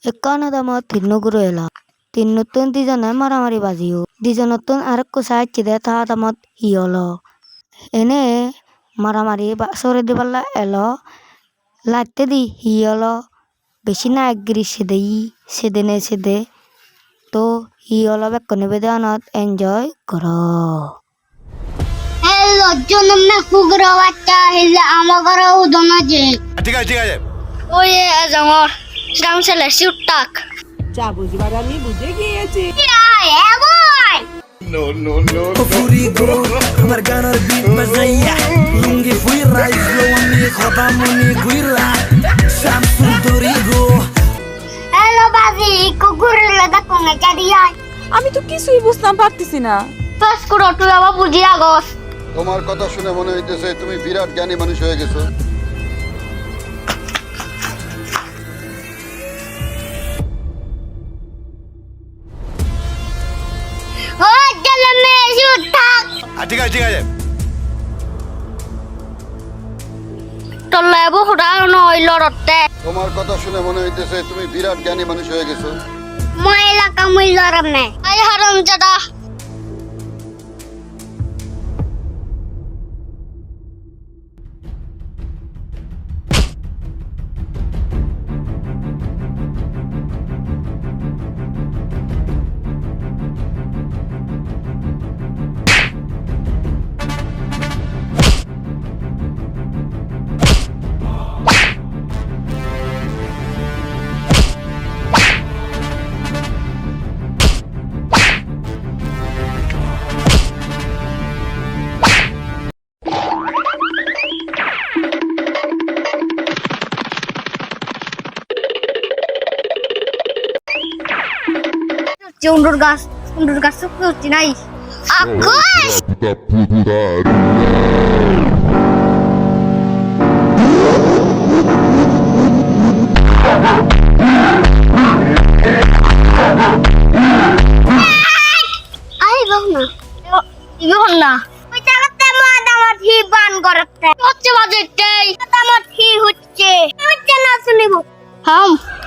একান্ন দামত তিন্নগুরু এলা তিন্নতন দিজনে মারামারি বাজিও দিজনতন আরেকু সাহায্য দে তা দামত হি হলো এনে মারামারি সরে দিবাল্লা এলো লাইতে দি হি হলো বেশি না একগিরি সেদে তো হি হলো বেকনে বেদানত এনজয় করো লজ্জন না কুকুরা বাচ্চা হেলে আমার উদন আছে ঠিক আছে ওই জঙ্গর শ্রাম ছেলে সুটাক যা বুঝবার আমি বুঝে গিয়েছি Furigo, আমার গানের বিট বাজাইয়া লুঙ্গি ফুইরা ইসলো আমি কথা মনে কইরা শামসুল দরিগো হ্যালো বাজি কুকুরের দেখো না চারিয়া আমি তো কিছুই বুঝতাম পারতেছি না পাস করো তুই আবার বুঝি আগস তোমার কথা শুনে মনে হইতেছে তুমি বিরাট জ্ঞানী মানুষ হয়ে গেছো ও চলে মে সুটাক ঠিক আছে তোলে বহুরা নইল রতে তোমার কথা শুনে মনে হইতেছে তুমি বিরাট জ্ঞানী মানুষ হয়ে গেছো ময়লা কামইল রমে আই হারাম জাদা Undur gas suku Cina. Agus. Ay bang na. Bicara tema damat hiban korte. Hocce budget day. Damat hi hocce. Hocce na sunibu. Ham.